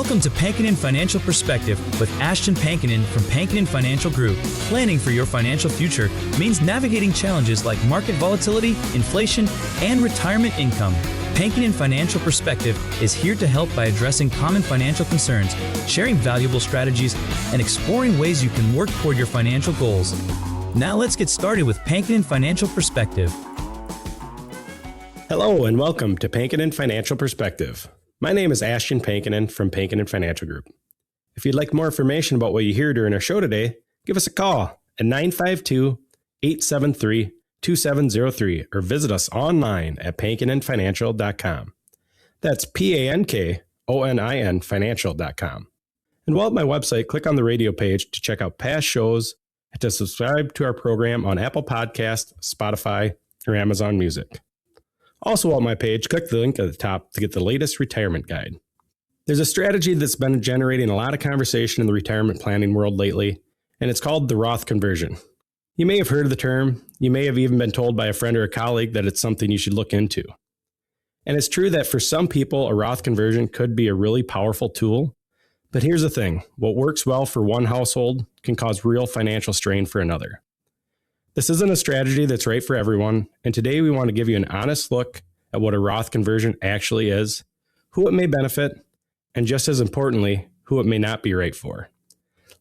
Welcome to Pankinen Financial Perspective with Ashton Pankinen from Pankinen Financial Group. Planning for your financial future means navigating challenges like market volatility, inflation, and retirement income. Pankinen Financial Perspective is here to help by addressing common financial concerns, sharing valuable strategies, and exploring ways you can work toward your financial goals. Now let's get started with Pankinen Financial Perspective. Hello and welcome to Pankinen Financial Perspective. My name is Ashton Pankinen from Pankinen Financial Group. If you'd like more information about what you hear during our show today, give us a call at 952-873-2703 or visit us online at pankinenfinancial.com. That's PANKONIN financial.com. And while at my website, click on the radio page to check out past shows and to subscribe to our program on Apple Podcasts, Spotify, or Amazon Music. Also on my page, click the link at the top to get the latest retirement guide. There's a strategy that's been generating a lot of conversation in the retirement planning world lately, and it's called the Roth conversion. You may have heard of the term. You may have even been told by a friend or a colleague that it's something you should look into. And it's true that for some people, a Roth conversion could be a really powerful tool. But here's the thing. What works well for one household can cause real financial strain for another. This isn't a strategy that's right for everyone, and today we want to give you an honest look at what a Roth conversion actually is, who it may benefit, and just as importantly, who it may not be right for.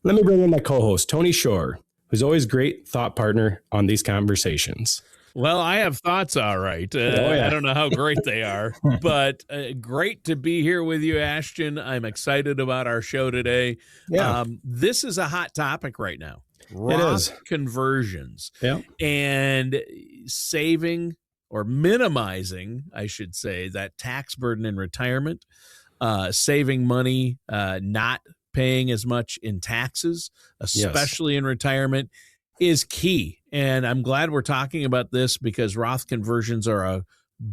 Let me bring in my co-host, Tony Shore, who's always a great thought partner on these conversations. Well, I have thoughts, all right. I don't know how great they are, but great to be here with you, Ashton. I'm excited about our show today. Yeah. This is a hot topic right now. Roth conversions, yeah, and saving or minimizing, I should say, that tax burden in retirement, saving money, not paying as much in taxes, especially in retirement, is key. And I'm glad we're talking about this because Roth conversions are a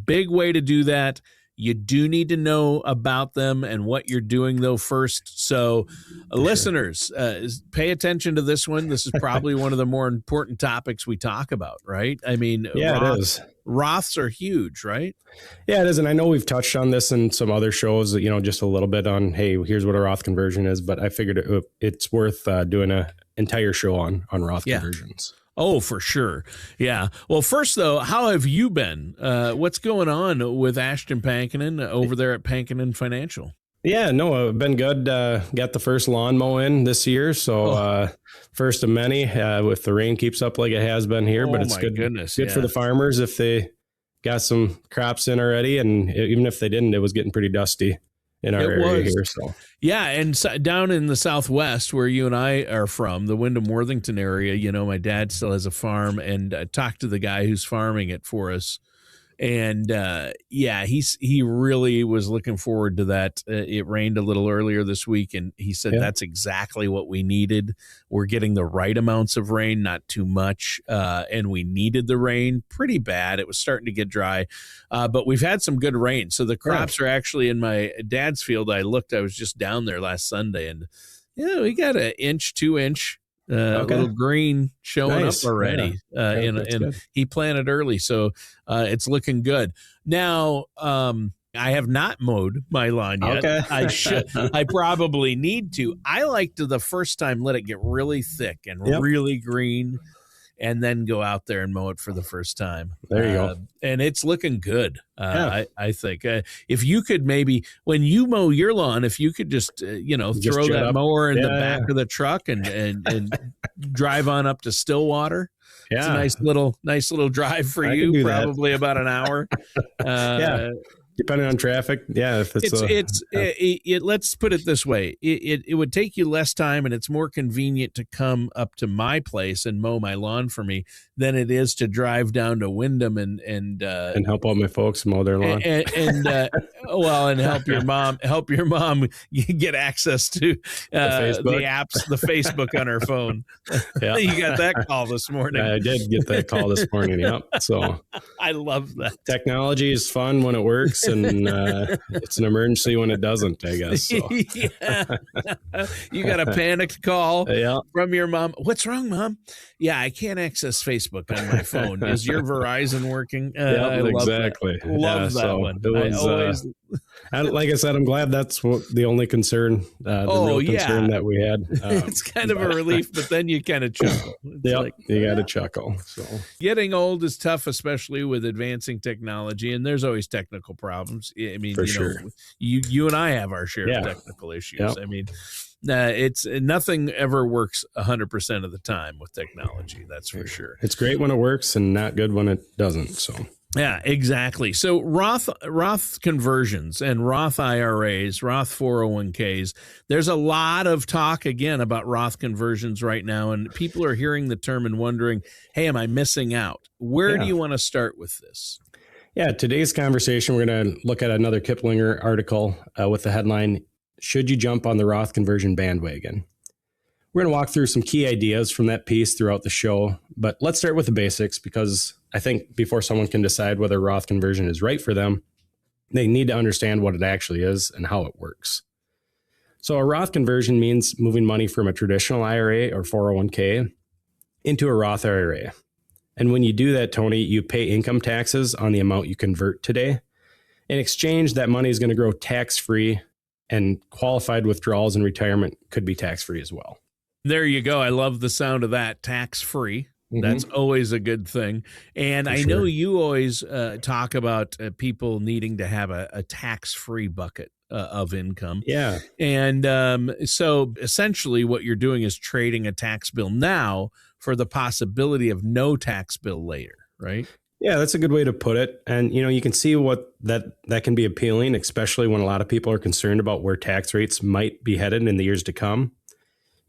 big way to do that. You do need to know about them and what you're doing, though, first. So, listeners, pay attention to this one. This is probably one of the more important topics we talk about, right? I mean, it is. Roths are huge, right? Yeah, it is. And I know we've touched on this in some other shows, just a little bit on, hey, here's what a Roth conversion is. But I figured it's worth doing an entire show on Roth conversions. Oh, for sure. Yeah. Well, first, though, how have you been? What's going on with Ashton Pankinen over there at Pankinen Financial? Yeah, no, I've been good. Got the first lawn mow in this year. So first of many, if the rain keeps up like it has been here. But it's good for the farmers if they got some crops in already. And even if they didn't, it was getting pretty dusty in our area here. So. Yeah, and down in the Southwest where you and I are from, the Wyndham Worthington area, my dad still has a farm, and I talked to the guy who's farming it for us. And he really was looking forward to that. It rained a little earlier this week, and he said that's exactly what we needed. We're getting the right amounts of rain, not too much, and we needed the rain pretty bad. It was starting to get dry, but we've had some good rain. So the crops are actually in my dad's field. I was just down there last Sunday, and we got an 2 inch. Little green showing up already. And he planted early, so it's looking good. Now, I have not mowed my lawn yet. Okay. I should. I probably need to. I like to the first time let it get really thick and really green, and then go out there and mow it for the first time. There you go. And it's looking good. I think if you could maybe, when you mow your lawn, if you could just, throw that mower in the back of the truck and drive on up to Stillwater. Yeah. It's a nice little drive for you, probably about an hour. Depending on traffic, if let's put it this way: it would take you less time, and it's more convenient to come up to my place and mow my lawn for me than it is to drive down to Wyndham and help all my folks mow their lawn, and help your mom get access to the apps, the Facebook on her phone. Yeah. You got that call this morning. I did get that call this morning. Yep. So I love that. Technology is fun when it works, and it's an emergency when it doesn't, I guess. So. You got a panicked call from your mom. What's wrong, Mom? Yeah, I can't access Facebook on my phone. Is your Verizon working? Exactly. Love that one. Like I said, I'm glad that's the only concern, the real concern that we had. It's kind of a relief, but then you kind of chuckle. It's you got to chuckle. So getting old is tough, especially with advancing technology, and there's always technical problems. I mean, For sure. you and I have our share of technical issues. Yep. I mean, it's nothing ever works 100% of the time with technology. That's for sure. It's great when it works and not good when it doesn't. So. Yeah, exactly. So Roth conversions and Roth IRAs, Roth 401ks, there's a lot of talk again about Roth conversions right now, and people are hearing the term and wondering, hey, am I missing out? Where do you want to start with this? Yeah, today's conversation, we're going to look at another Kiplinger article with the headline, Should You Jump on the Roth Conversion Bandwagon? We're going to walk through some key ideas from that piece throughout the show, but let's start with the basics because I think before someone can decide whether Roth conversion is right for them, they need to understand what it actually is and how it works. So a Roth conversion means moving money from a traditional IRA or 401k into a Roth IRA. And when you do that, Tony, you pay income taxes on the amount you convert today. In exchange, that money is going to grow tax-free, and qualified withdrawals in retirement could be tax-free as well. There you go. I love the sound of that. Tax-free. That's always a good thing. And I know you always talk about people needing to have a tax-free bucket of income. Yeah. And so essentially what you're doing is trading a tax bill now for the possibility of no tax bill later, right? Yeah, that's a good way to put it. And, you can see what that can be appealing, especially when a lot of people are concerned about where tax rates might be headed in the years to come.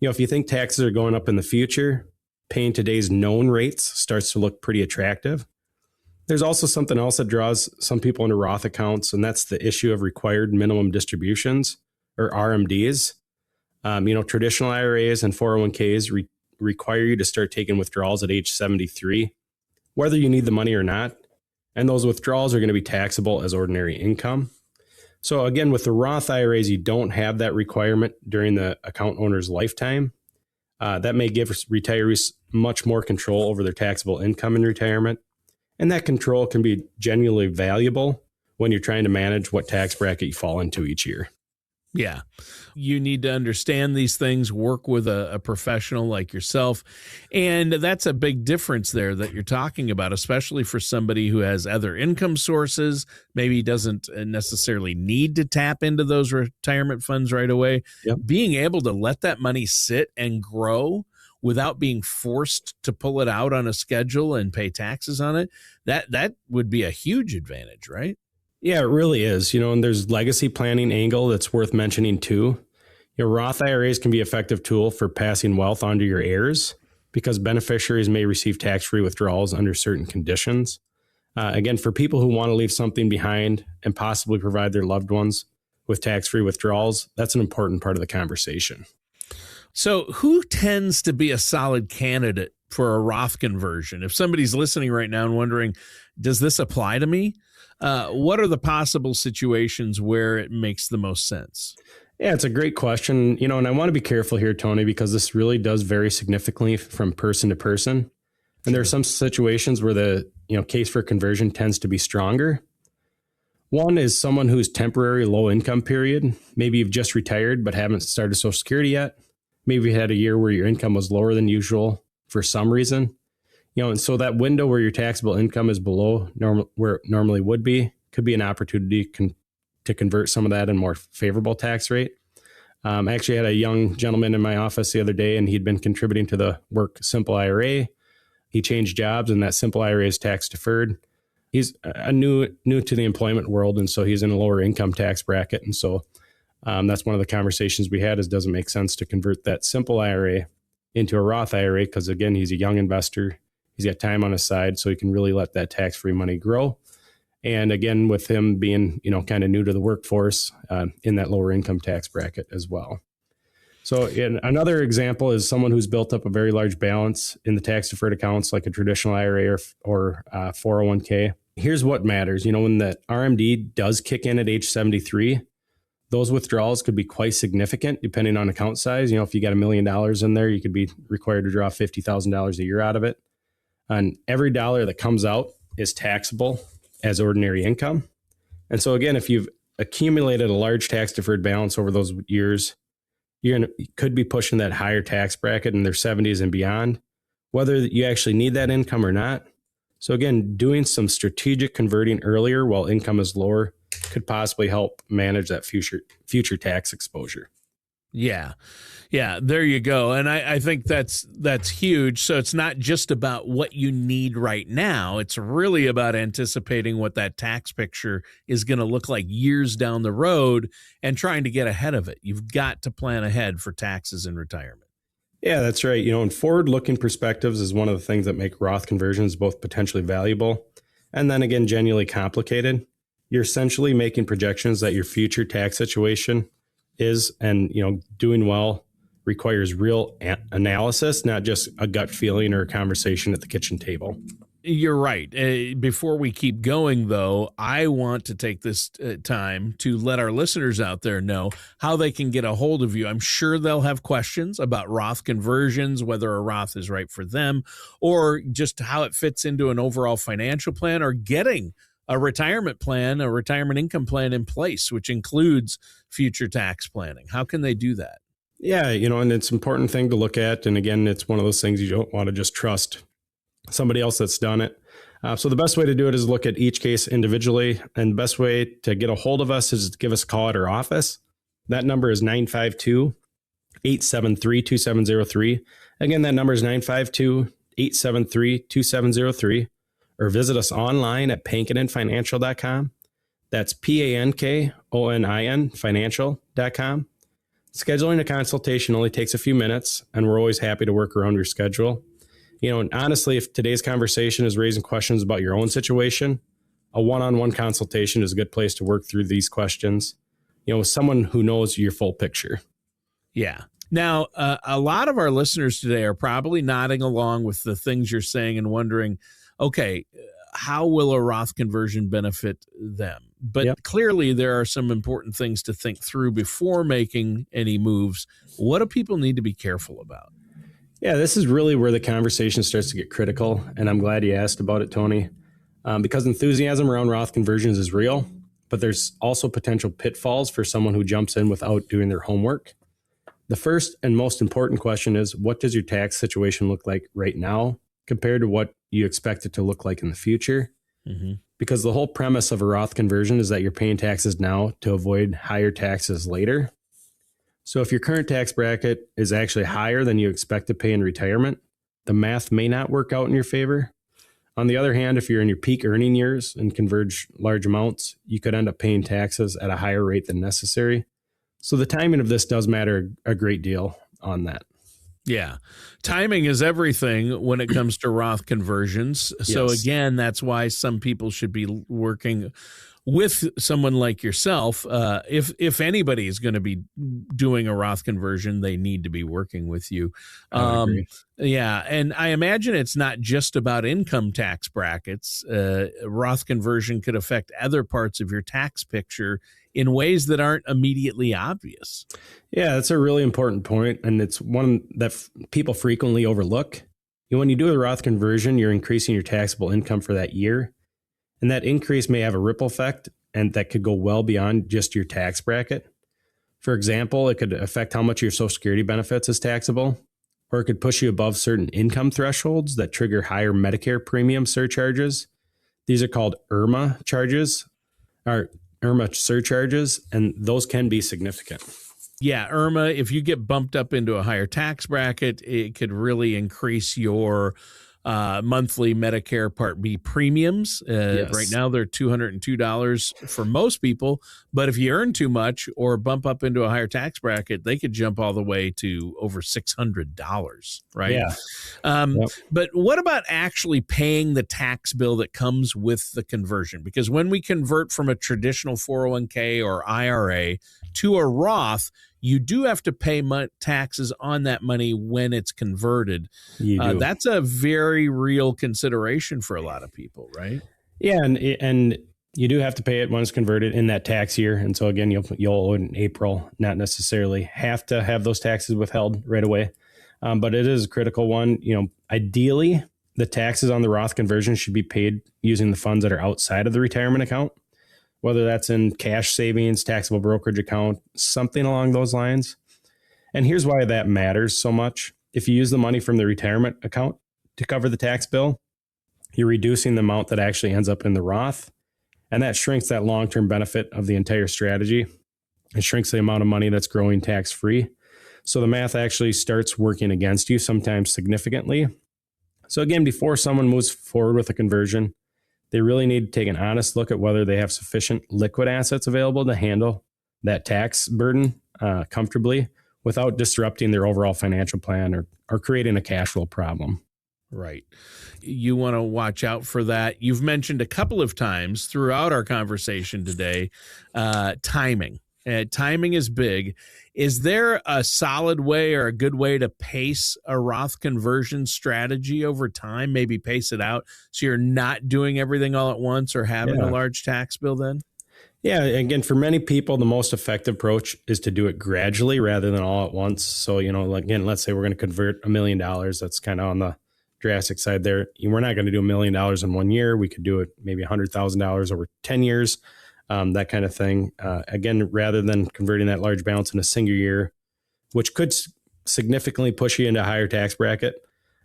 If you think taxes are going up in the future, paying today's known rates starts to look pretty attractive. There's also something else that draws some people into Roth accounts, and that's the issue of required minimum distributions, or RMDs. Traditional IRAs and 401ks require you to start taking withdrawals at age 73, whether you need the money or not. And those withdrawals are going to be taxable as ordinary income. So again, with the Roth IRAs, you don't have that requirement during the account owner's lifetime. That may give retirees much more control over their taxable income in retirement. And that control can be genuinely valuable when you're trying to manage what tax bracket you fall into each year. Yeah. You need to understand these things, work with a professional like yourself. And that's a big difference there that you're talking about, especially for somebody who has other income sources, maybe doesn't necessarily need to tap into those retirement funds right away. Yep. Being able to let that money sit and grow without being forced to pull it out on a schedule and pay taxes on it, that would be a huge advantage, right? Yeah, it really is. And there's legacy planning angle that's worth mentioning too. Roth IRAs can be an effective tool for passing wealth on to your heirs because beneficiaries may receive tax-free withdrawals under certain conditions. Again, for people who want to leave something behind and possibly provide their loved ones with tax-free withdrawals, that's an important part of the conversation. So who tends to be a solid candidate for a Roth conversion? If somebody's listening right now and wondering, does this apply to me? What are the possible situations where it makes the most sense? Yeah, it's a great question. And I want to be careful here, Tony, because this really does vary significantly from person to person. And there are some situations where the case for conversion tends to be stronger. One is someone who's temporary low income period. Maybe you've just retired but haven't started Social Security yet. Maybe you had a year where your income was lower than usual for some reason. And so that window where your taxable income is below where it normally would be could be an opportunity to convert some of that in more favorable tax rate. I actually had a young gentleman in my office the other day, and he'd been contributing to the work Simple IRA. He changed jobs, and that Simple IRA is tax deferred. He's new to the employment world, and so he's in a lower income tax bracket. And so that's one of the conversations we had is, does it make sense to convert that Simple IRA into a Roth IRA? Because again, he's a young investor. He's got time on his side, so he can really let that tax-free money grow. And again, with him being, kind of new to the workforce in that lower income tax bracket as well. So another example is someone who's built up a very large balance in the tax-deferred accounts like a traditional IRA or 401k. Here's what matters. When the RMD does kick in at age 73, those withdrawals could be quite significant depending on account size. If you got $1 million in there, you could be required to draw $50,000 a year out of it. And every dollar that comes out is taxable as ordinary income. And so again, if you've accumulated a large tax deferred balance over those years, you could be pushing that higher tax bracket in their 70s and beyond, whether you actually need that income or not. So again, doing some strategic converting earlier while income is lower could possibly help manage that future tax exposure. Yeah. Yeah, there you go. And I think that's huge. So it's not just about what you need right now. It's really about anticipating what that tax picture is going to look like years down the road and trying to get ahead of it. You've got to plan ahead for taxes in retirement. Yeah, that's right. And forward-looking perspectives is one of the things that make Roth conversions both potentially valuable and then again, genuinely complicated. You're essentially making projections that your future tax situation is, and doing well requires real analysis, not just a gut feeling or a conversation at the kitchen table. You're right. Before we keep going, though, I want to take this time to let our listeners out there know how they can get a hold of you. I'm sure they'll have questions about Roth conversions, whether a Roth is right for them, or just how it fits into an overall financial plan, or getting a retirement plan, a retirement income plan in place, which includes future tax planning. How can they do that? Yeah, and it's an important thing to look at. And again, it's one of those things you don't want to just trust somebody else that's done it. So the best way to do it is look at each case individually. And the best way to get a hold of us is to give us a call at our office. That number is 952-873-2703. Again, that number is 952-873-2703. Or visit us online at pankininfinancial.com. That's PANKONIN financial.com. Scheduling a consultation only takes a few minutes, and we're always happy to work around your schedule. And honestly, if today's conversation is raising questions about your own situation, a one-on-one consultation is a good place to work through these questions, with someone who knows your full picture. Yeah. Now, a lot of our listeners today are probably nodding along with the things you're saying and wondering, okay, how will a Roth conversion benefit them? But Clearly there are some important things to think through before making any moves. What do people need to be careful about? Yeah, this is really where the conversation starts to get critical. And I'm glad you asked about it, Tony, because enthusiasm around Roth conversions is real, but there's also potential pitfalls for someone who jumps in without doing their homework. The first and most important question is, what does your tax situation look like right now compared to what you expect it to look like in the future? Mm-hmm. Because the whole premise of a Roth conversion is that you're paying taxes now to avoid higher taxes later. So if your current tax bracket is actually higher than you expect to pay in retirement, the math may not work out in your favor. On the other hand, if you're in your peak earning years and converge large amounts, you could end up paying taxes at a higher rate than necessary. So the timing of this does matter a great deal on that. Yeah. Timing is everything when it comes to Roth conversions. So again, that's why some people should be working with someone like yourself. If anybody is going to be doing a Roth conversion, they need to be working with you. Yeah. And I imagine it's not just about income tax brackets. Roth conversion could affect other parts of your tax picture in ways that aren't immediately obvious. Yeah, that's a really important point, and it's one that people frequently overlook. When you do a Roth conversion, you're increasing your taxable income for that year, and that increase may have a ripple effect, and that could go well beyond just your tax bracket. For example, it could affect how much your Social Security benefits is taxable, or it could push you above certain income thresholds that trigger higher Medicare premium surcharges. These are called IRMA charges, or IRMA surcharges, and those can be significant. Yeah, IRMA, if you get bumped up into a higher tax bracket, it could really increase your monthly Medicare Part B premiums. Right now, they're $202 for most people. But if you earn too much or bump up into a higher tax bracket, they could jump all the way to over $600, right? Yeah. But what about actually paying the tax bill that comes with the conversion? Because when we convert from a traditional 401k or IRA to a Roth, you do have to pay taxes on that money when it's converted. That's a very real consideration for a lot of people, right? Yeah, and you do have to pay it when it's converted in that tax year. And so again, you'll owe it in April, not necessarily have to have those taxes withheld right away. But it is a critical one. Ideally, the taxes on the Roth conversion should be paid using the funds that are outside of the retirement account. whether that's in cash savings, taxable brokerage account, something along those lines. And here's why that matters so much. If you use the money from the retirement account to cover the tax bill, you're reducing the amount that actually ends up in the Roth. And that shrinks that long-term benefit of the entire strategy. It shrinks the amount of money that's growing tax-free. So the math actually starts working against you, sometimes significantly. So again, before someone moves forward with a conversion, they really need to take an honest look at whether they have sufficient liquid assets available to handle that tax burden comfortably without disrupting their overall financial plan or creating a cash flow problem. Right. You want to watch out for that. You've mentioned a couple of times throughout our conversation today, timing. Timing is big. Is there a solid way or a good way to pace a Roth conversion strategy over time? Maybe pace it out so you're not doing everything all at once or having a large tax bill then? Yeah, again, for many people, the most effective approach is to do it gradually rather than all at once. So, again, let's say we're going to convert $1 million. That's kind of on the drastic side there. We're not going to do $1 million in 1 year. We could do it maybe $100,000 over 10 years. That kind of thing. Again, rather than converting that large balance in a single year, which could significantly push you into a higher tax bracket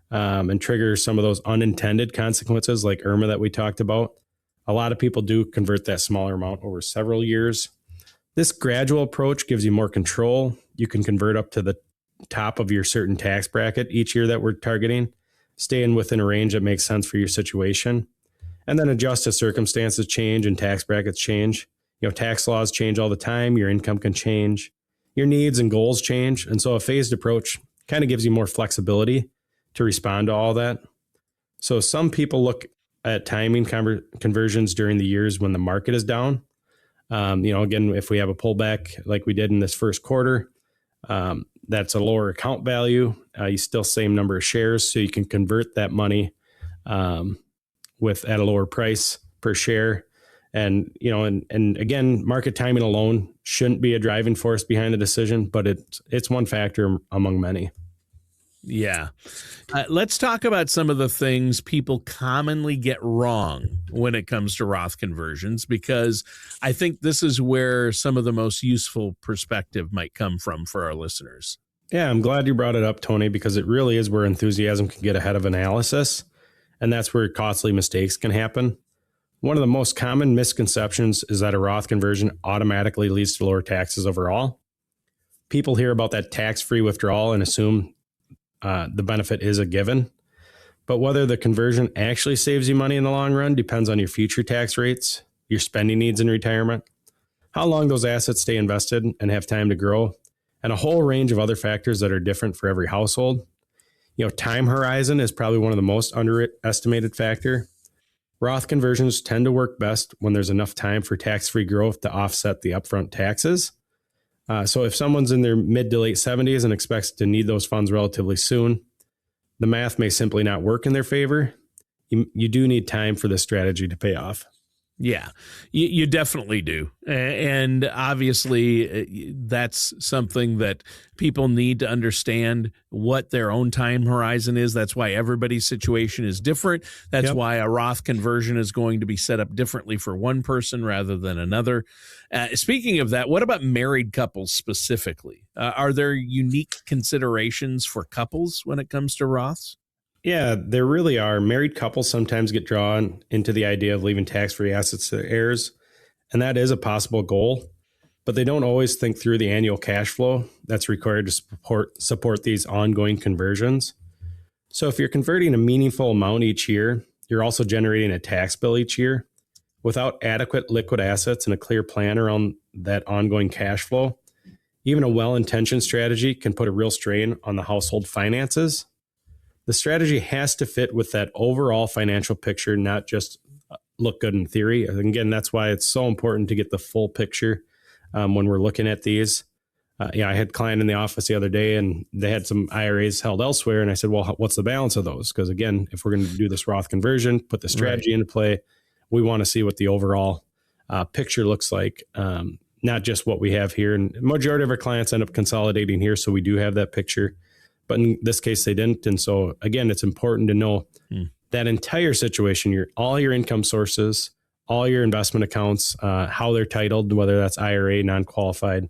and trigger some of those unintended consequences like IRMA that we talked about. A lot of people do convert that smaller amount over several years. This gradual approach gives you more control. You can convert up to the top of your certain tax bracket each year that we're targeting, staying within a range that makes sense for your situation. And then adjust as circumstances change and tax brackets change. Tax laws change all the time. Your income can change. Your needs and goals change. And so a phased approach kind of gives you more flexibility to respond to all that. So some people look at timing conversions during the years when the market is down. Again, if we have a pullback like we did in this first quarter, that's a lower account value. You still same number of shares, so you can convert that money at a lower price per share. And again, market timing alone shouldn't be a driving force behind the decision, but it's one factor among many. Yeah. Let's talk about some of the things people commonly get wrong when it comes to Roth conversions, because I think this is where some of the most useful perspective might come from for our listeners. Yeah, I'm glad you brought it up, Tony, because it really is where enthusiasm can get ahead of analysis. And that's where costly mistakes can happen. One of the most common misconceptions is that a Roth conversion automatically leads to lower taxes overall. People hear about that tax-free withdrawal and assume the benefit is a given. But whether the conversion actually saves you money in the long run depends on your future tax rates, your spending needs in retirement, how long those assets stay invested and have time to grow, and a whole range of other factors that are different for every household. Time horizon is probably one of the most underestimated factor. Roth conversions tend to work best when there's enough time for tax-free growth to offset the upfront taxes. So if someone's in their mid to late 70s and expects to need those funds relatively soon, the math may simply not work in their favor. You do need time for this strategy to pay off. Yeah, you definitely do. And obviously, that's something that people need to understand what their own time horizon is. That's why everybody's situation is different. That's why a Roth conversion is going to be set up differently for one person rather than another. Speaking of that, what about married couples specifically? Are there unique considerations for couples when it comes to Roths? Yeah, there really are. Married couples sometimes get drawn into the idea of leaving tax-free assets to their heirs, and that is a possible goal, but they don't always think through the annual cash flow that's required to support these ongoing conversions. So if you're converting a meaningful amount each year, you're also generating a tax bill each year. Without adequate liquid assets and a clear plan around that ongoing cash flow, even a well-intentioned strategy can put a real strain on the household finances. The strategy has to fit with that overall financial picture, not just look good in theory. And again, that's why it's so important to get the full picture when we're looking at these. I had a client in the office the other day and they had some IRAs held elsewhere. And I said, well, what's the balance of those? Because again, if we're going to do this Roth conversion, put the strategy into play, we want to see what the overall picture looks like, not just what we have here. And the majority of our clients end up consolidating here. So we do have that picture. But in this case, they didn't. And so, again, it's important to know that entire situation, all your income sources, all your investment accounts, how they're titled, whether that's IRA, non-qualified.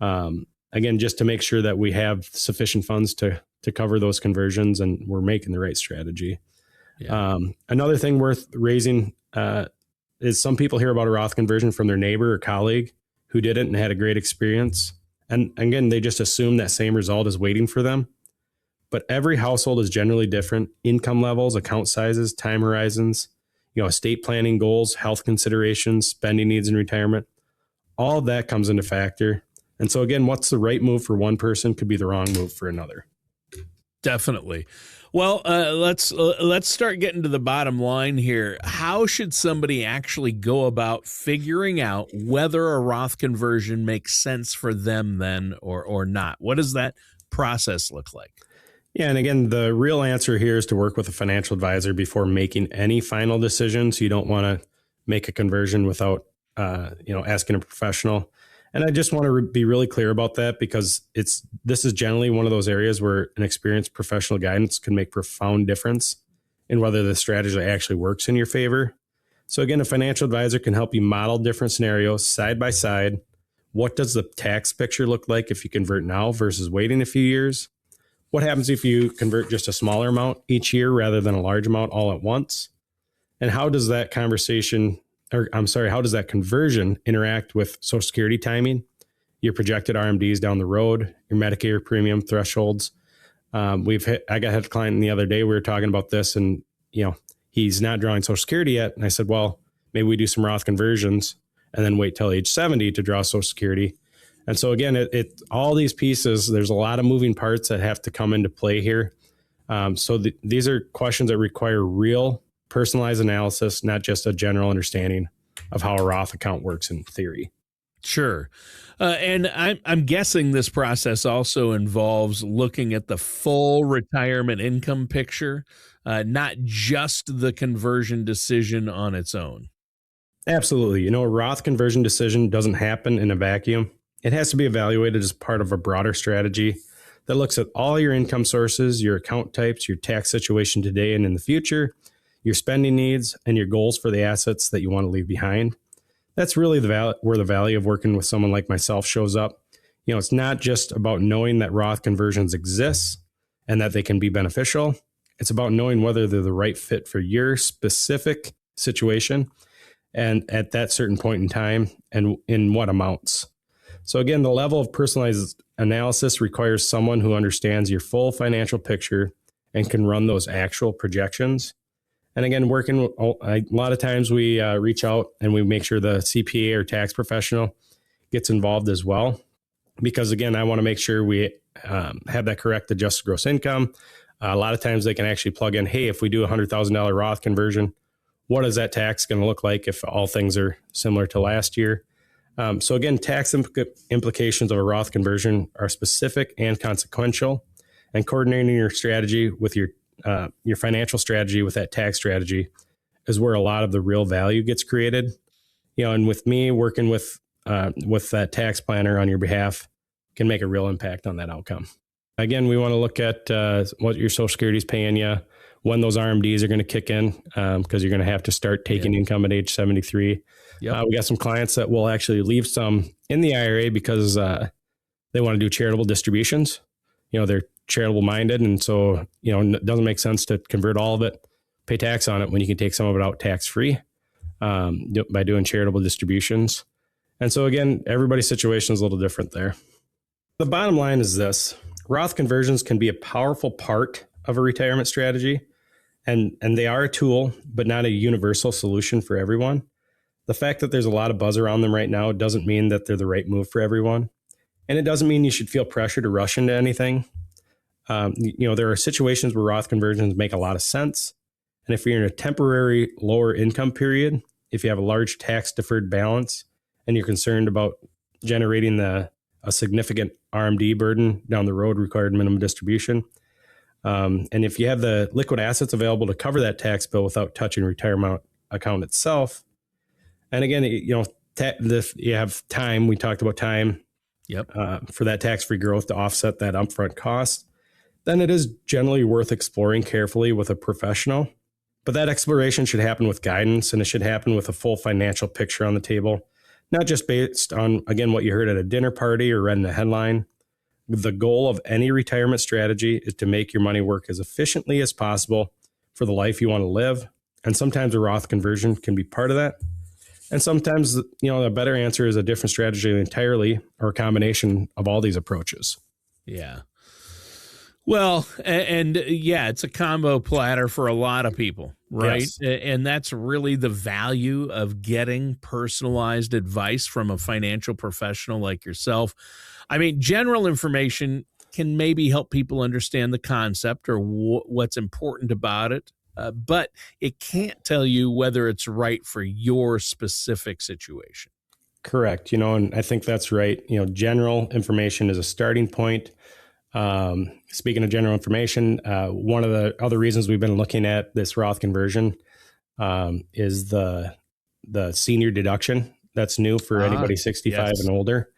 Again, just to make sure that we have sufficient funds to cover those conversions and we're making the right strategy. Yeah. Another thing worth raising is some people hear about a Roth conversion from their neighbor or colleague who did it and had a great experience. And again, they just assume that same result is waiting for them. But every household is generally different. Income levels, account sizes, time horizons, estate planning goals, health considerations, spending needs in retirement. All of that comes into factor. And so again, what's the right move for one person could be the wrong move for another. Definitely. Well, let's start getting to the bottom line here. How should somebody actually go about figuring out whether a Roth conversion makes sense for them then or not? What does that process look like? Yeah, and again, the real answer here is to work with a financial advisor before making any final decisions. You don't want to make a conversion without asking a professional. And I just want to be really clear about that because this is generally one of those areas where an experienced professional guidance can make profound difference in whether the strategy actually works in your favor. So again, a financial advisor can help you model different scenarios side by side. What does the tax picture look like if you convert now versus waiting a few years? What happens if you convert just a smaller amount each year rather than a large amount all at once? And how does that how does that conversion interact with Social Security timing, your projected RMDs down the road, your Medicare premium thresholds? I had a client the other day, we were talking about this and, he's not drawing Social Security yet. And I said, well, maybe we do some Roth conversions and then wait till age 70 to draw Social Security. And so again, all these pieces, there's a lot of moving parts that have to come into play here. These are questions that require real personalized analysis, not just a general understanding of how a Roth account works in theory. Sure. And I'm guessing this process also involves looking at the full retirement income picture, not just the conversion decision on its own. Absolutely. A Roth conversion decision doesn't happen in a vacuum. It has to be evaluated as part of a broader strategy that looks at all your income sources, your account types, your tax situation today and in the future, your spending needs, and your goals for the assets that you want to leave behind. That's really where the value of working with someone like myself shows up. It's not just about knowing that Roth conversions exist and that they can be beneficial. It's about knowing whether they're the right fit for your specific situation and at that certain point in time and in what amounts. So again, the level of personalized analysis requires someone who understands your full financial picture and can run those actual projections. And again, a lot of times we reach out and we make sure the CPA or tax professional gets involved as well. Because again, I want to make sure we have that correct adjusted gross income. A lot of times they can actually plug in, hey, if we do a $100,000 Roth conversion, what is that tax going to look like if all things are similar to last year? So again, tax implications of a Roth conversion are specific and consequential, and coordinating your strategy with your financial strategy with that tax strategy is where a lot of the real value gets created. And with me working with that tax planner on your behalf can make a real impact on that outcome. Again, we want to look at what your Social Security is paying you, when those RMDs are going to kick in, because you're going to have to start taking income at age 73. Yep. We got some clients that will actually leave some in the IRA because they want to do charitable distributions. They're charitable minded. And so, it doesn't make sense to convert all of it, pay tax on it when you can take some of it out tax free by doing charitable distributions. And so again, everybody's situation is a little different there. The bottom line is this: Roth conversions can be a powerful part of a retirement strategy, and they are a tool, but not a universal solution for everyone. The fact that there's a lot of buzz around them right now doesn't mean that they're the right move for everyone. And it doesn't mean you should feel pressure to rush into anything. There are situations where Roth conversions make a lot of sense. And if you're in a temporary lower income period, if you have a large tax deferred balance and you're concerned about generating a significant RMD burden down the road, required minimum distribution, and if you have the liquid assets available to cover that tax bill without touching retirement account itself, and again, if you have time, we talked about time. Yep. For that tax-free growth to offset that upfront cost, then it is generally worth exploring carefully with a professional. But that exploration should happen with guidance, and it should happen with a full financial picture on the table, not just based on, again, what you heard at a dinner party or read in a headline. The goal of any retirement strategy is to make your money work as efficiently as possible for the life you want to live. And sometimes a Roth conversion can be part of that. And sometimes, a better answer is a different strategy entirely, or a combination of all these approaches. Yeah. Well, and it's a combo platter for a lot of people, right? Yes. And that's really the value of getting personalized advice from a financial professional like yourself. I mean, general information can maybe help people understand the concept or what's important about it, but it can't tell you whether it's right for your specific situation. Correct. And I think that's right. General information is a starting point. Speaking of general information, one of the other reasons we've been looking at this Roth conversion is the senior deduction that's new for anybody 65 yes. and older.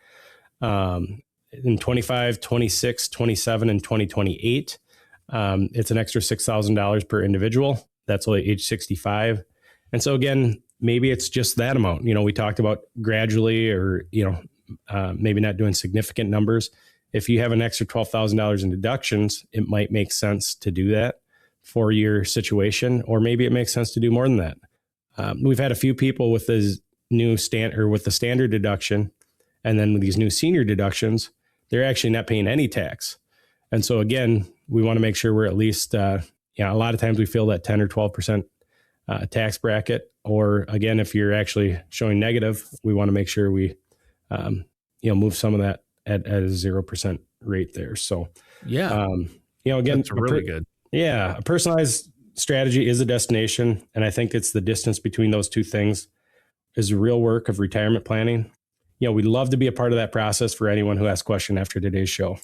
In 25, 26, 27, and 2028, it's an extra $6,000 per individual. That's only age 65. And so again, maybe it's just that amount. We talked about gradually or, maybe not doing significant numbers. If you have an extra $12,000 in deductions, it might make sense to do that for your situation, or maybe it makes sense to do more than that. We've had a few people with this new with the standard deduction, and then with these new senior deductions, they're actually not paying any tax. And so again, we want to make sure we're at least, a lot of times we feel that 10 or 12% tax bracket, or again, if you're actually showing negative, we want to make sure we, move some of that at a 0% rate there. So, again, that's really good. Yeah. A personalized strategy is a destination. And I think it's the distance between those two things is the real work of retirement planning. We'd love to be a part of that process for anyone who asks a question after today's show.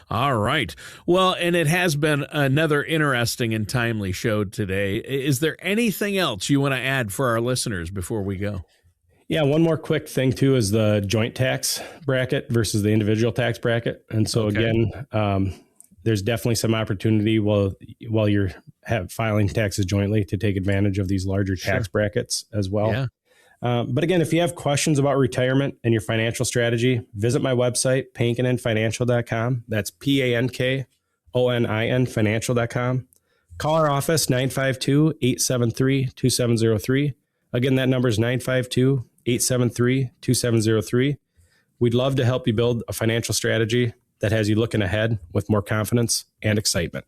All right. Well, and it has been another interesting and timely show today. Is there anything else you want to add for our listeners before we go? Yeah, one more quick thing too is the joint tax bracket versus the individual tax bracket. And so again, there's definitely some opportunity while you're filing taxes jointly to take advantage of these larger tax brackets as well. Yeah. But again, if you have questions about retirement and your financial strategy, visit my website, pankininfinancial.com. That's PANKONIN financial.com. Call our office, 952-873-2703. Again, that number is 952-873-2703. We'd love to help you build a financial strategy that has you looking ahead with more confidence and excitement.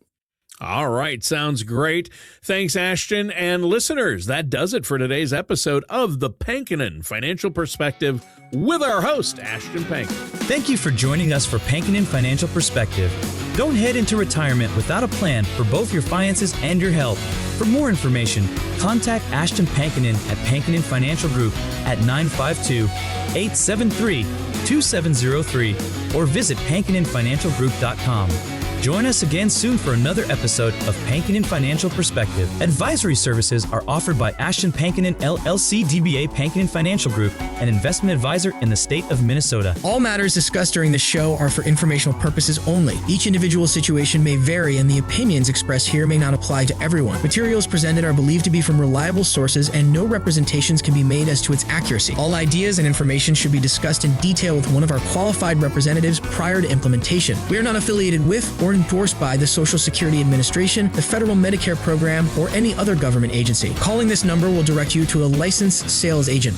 All right. Sounds great. Thanks, Ashton. And listeners, that does it for today's episode of the Pankinen Financial Perspective with our host, Ashton Pankin. Thank you for joining us for Pankinen Financial Perspective. Don't head into retirement without a plan for both your finances and your health. For more information, contact Ashton Pankinen at Pankinen Financial Group at 952-873-2703 or visit pankininfinancialgroup.com. Join us again soon for another episode of Pankinen Financial Perspective. Advisory services are offered by Ashton Pankinen LLC DBA Pankinen Financial Group, an investment advisor in the state of Minnesota. All matters discussed during the show are for informational purposes only. Each individual situation may vary, and the opinions expressed here may not apply to everyone. Materials presented are believed to be from reliable sources, and no representations can be made as to its accuracy. All ideas and information should be discussed in detail with one of our qualified representatives prior to implementation. We are not affiliated with or endorsed by the Social Security Administration, the Federal Medicare Program, or any other government agency. Calling this number will direct you to a licensed sales agent.